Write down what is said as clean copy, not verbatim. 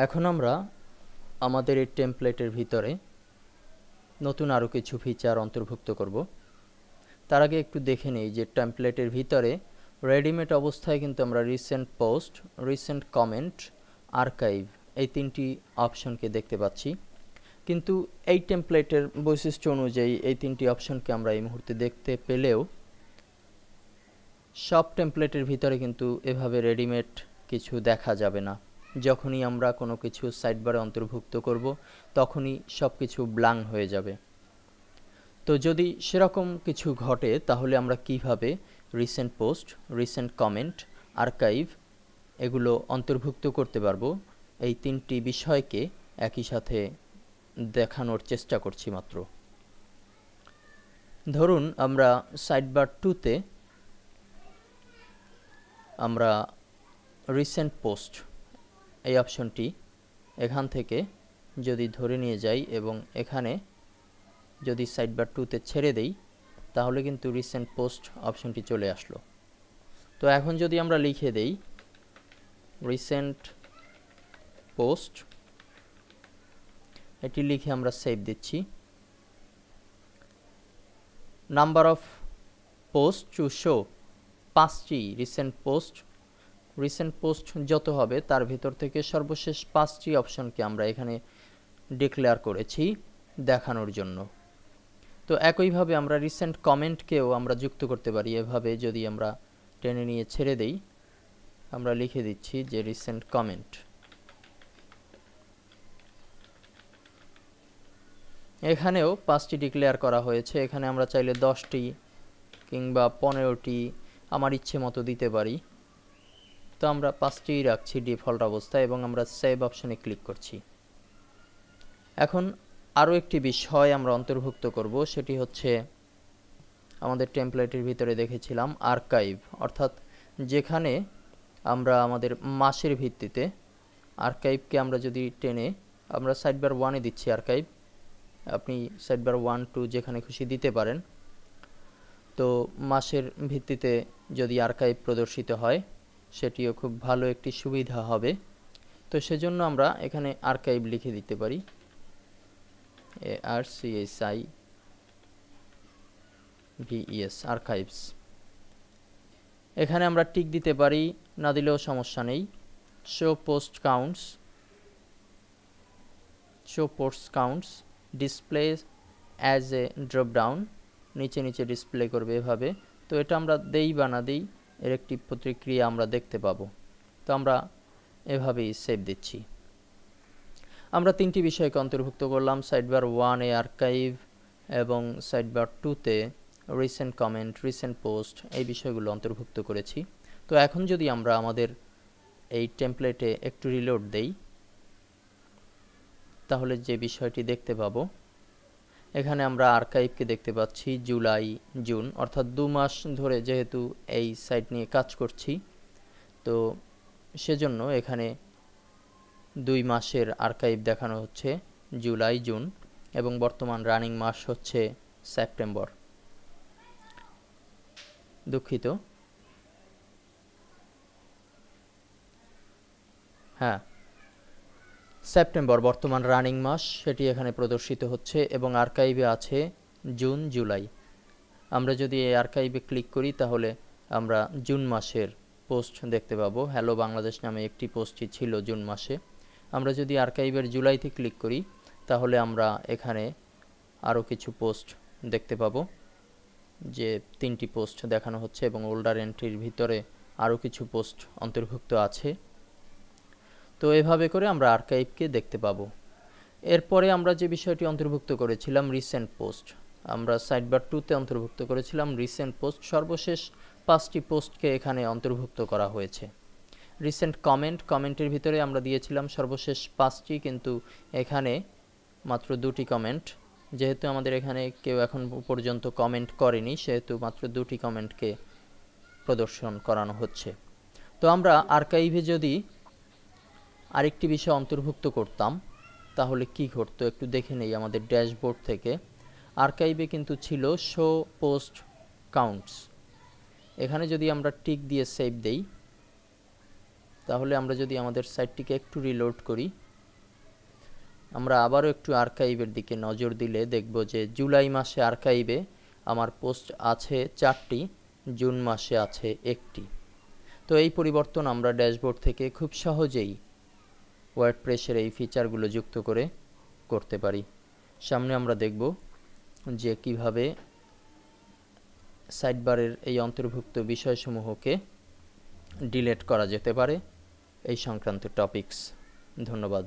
এখন আমরা আমাদের এই টেমপ্লেটের ভিতরে নতুন আরও কিছু ফিচার অন্তর্ভুক্ত করব। তার আগে একটু দেখে নেই যে টেমপ্লেটের ভিতরে রেডিমেড অবস্থায় কিন্তু আমরা recent post, recent comment, archive এই তিনটি অপশনকে দেখতে পাচ্ছি, কিন্তু এই টেমপ্লেটের বৈশিষ্ট্য অনুযায়ী এই তিনটি অপশনকে আমরা এই মুহূর্তে দেখতে পেলেও সব টেমপ্লেটের ভিতরে কিন্তু এভাবে রেডিমেড কিছু দেখা যাবে না। যখনই আমরা কোনো কিছু সাইডবারে অন্তর্ভুক্ত করব তখনই সব কিছু ব্ল্যাঙ্ক হয়ে যাবে। তো যদি সেরকম কিছু ঘটে তাহলে আমরা কিভাবে recent post, recent comment, archive এগুলো অন্তর্ভুক্ত করতে পারবো, এই তিনটি বিষয়কে একই সাথে দেখানোর চেষ্টা করছি মাত্র। ধরুন আমরা সাইডবার 2তে আমরা রিসেন্ট পোস্ট এই অপশনটি এখান থেকে যদি ধরে নিয়ে যাই এবং এখানে যদি সাইডবার 2তে ছেড়ে দেই তাহলে কিন্তু রিসেন্ট পোস্ট অপশনটি চলে আসলো। তো এখন যদি আমরা লিখে দেই রিসেন্ট পোস্ট, এটি লিখে আমরা সেভ দিচ্ছি। Number of post to show 5টি রিসেন্ট পোস্ট যত হবে তার ভিতর থেকে সর্বশেষ 5টি অপশনকে আমরা এখানে ডিক্লেয়ার করেছি দেখানোর জন্য। তো একইভাবে আমরা রিসেন্ট কমেন্টকেও আমরা যুক্ত করতে পারি। এভাবে যদি আমরা টেনে নিয়ে ছেড়ে দেই আমরা লিখে দিচ্ছি যে রিসেন্ট কমেন্ট। এখানেও 5টি ডিক্লেয়ার করা হয়েছে। এখানে আমরা চাইলে 10টি কিংবা 15টি আমার ইচ্ছে মতো দিতে পারি। তো আমরা 5টিই রাখছি ডিফল্ট অবস্থায় এবং আমরা সেভ অপশনে ক্লিক করছি। এখন আরও একটি বিষয় আমরা অন্তর্ভুক্ত করব, সেটি হচ্ছে আমাদের টেমপ্লেটের ভিতরে দেখেছিলাম আর্কাইভ, অর্থাৎ যেখানে আমরা আমাদের মাসের ভিত্তিতে আর্কাইভকে আমরা যদি টেনে আমরা সাইডবার 1-এ দিচ্ছি আর্কাইভ, আপনি সাইডবার 1, 2 যেখানে খুশি দিতে পারেন। তো মাসের ভিত্তিতে যদি আর্কাইভ প্রদর্শিত হয় সেটিও খুব ভালো একটি সুবিধা হবে। তো সেজন্য আমরা এখানে আর্কাইভ লিখে দিতে পারি, ARCHIVES আর্কাইভস। এখানে আমরা টিক দিতে পারি, না দিলেও সমস্যা নেই। Show post counts display as a drop down, নিচে নিচে ডিসপ্লে করবে এভাবে। তো এটা আমরা দেই বা না দিই এর একটি প্রতিক্রিয়া আমরা দেখতে পাবো। তো আমরা এভাবেই সেভ দিচ্ছি। আমরা 3টি বিষয়কে অন্তর্ভুক্ত করলাম, সাইডবার 1-এ আর্কাইভ এবং সাইডবার 2-তে রিসেন্ট কমেন্ট, রিসেন্ট পোস্ট এই বিষয়গুলো অন্তর্ভুক্ত করেছি। তো এখন যদি আমরা আমাদের এই টেমপ্লেটে একটু রিলোড দেই তাহলে যে বিষয়টি দেখতে পাবো, এখানে আমরা আর্কাইভকে দেখতে পাচ্ছি জুলাই, জুন, অর্থাৎ 2 মাস ধরে যেহেতু এই সাইট নিয়ে কাজ করছি তো সেজন্য এখানে 2 মাসের আর্কাইভ দেখানো হচ্ছে, জুলাই, জুন, এবং বর্তমান রানিং মাস হচ্ছে সেপ্টেম্বর। দুঃখিত, হ্যাঁ সেপ্টেম্বর বর্তমান রানিং মাস, সেটি এখানে প্রদর্শিত হচ্ছে এবং আর্কাইভে আছে জুন, জুলাই। আমরা যদি এই আর্কাইভে ক্লিক করি তাহলে আমরা জুন মাসের পোস্ট দেখতে পাবো। হ্যালো বাংলাদেশ নামে একটি পোস্টই ছিল জুন মাসে। আমরা যদি আর্কাইভের জুলাইতে ক্লিক করি তাহলে আমরা এখানে আরও কিছু পোস্ট দেখতে পাবো, যে 3টি পোস্ট দেখানো হচ্ছে এবং ওল্ডার এন্ট্রির ভিতরে আরও কিছু পোস্ট অন্তর্ভুক্ত আছে। তো এভাবে করে আমরা আর্কাইভকে দেখতে পাবো। এরপরে আমরা যে বিষয়টি অন্তর্ভুক্ত করেছিলাম রিসেন্ট পোস্ট, আমরা সাইডবার 2-তে অন্তর্ভুক্ত করেছিলাম রিসেন্ট পোস্ট। সর্বশেষ 5টি পোস্টকে এখানে অন্তর্ভুক্ত করা হয়েছে। রিসেন্ট কমেন্টের ভিতরে আমরা দিয়েছিলাম সর্বশেষ 5টি, কিন্তু এখানে মাত্র 2টি কমেন্ট। যেহেতু আমাদের এখানে কেউ এখন পর্যন্ত কমেন্ট করেনি সেহেতু মাত্র 2টি কমেন্টকে প্রদর্শন করানো হচ্ছে। তো আমরা আর্কাইভে যদি আরেকটি বিষয় অন্তর্ভুক্ত করতাম তাহলে কি ঘটতো একটু দেখে নেই আমাদের ড্যাশবোর্ড থেকে। আর্কাইভে কিন্তু ছিল শো পোস্ট কাউন্টস, এখানে যদি আমরা টিক দিয়ে সেভ দেই তাহলে আমরা যদি আমাদের সাইটটিকে একটু রিলোড করি আমরা আবারও একটু আর্কাইভের দিকে নজর দিলে দেখব যে জুলাই মাসে আর্কাইভে আমার পোস্ট আছে 4টি, জুন মাসে আছে 1টি। তো এই পরিবর্তন আমরা ড্যাশবোর্ড থেকে খুব সহজেই ওয়ার্ডপ্রেসের এই ফিচারগুলো যুক্ত করে করতে পারি। সামনে আমরা দেখব যে কিভাবে সাইডবারের এই অন্তর্ভুক্ত বিষয়সমূহকে ডিলিট করা যেতে পারে এই সংক্রান্ত টপিকস। ধন্যবাদ।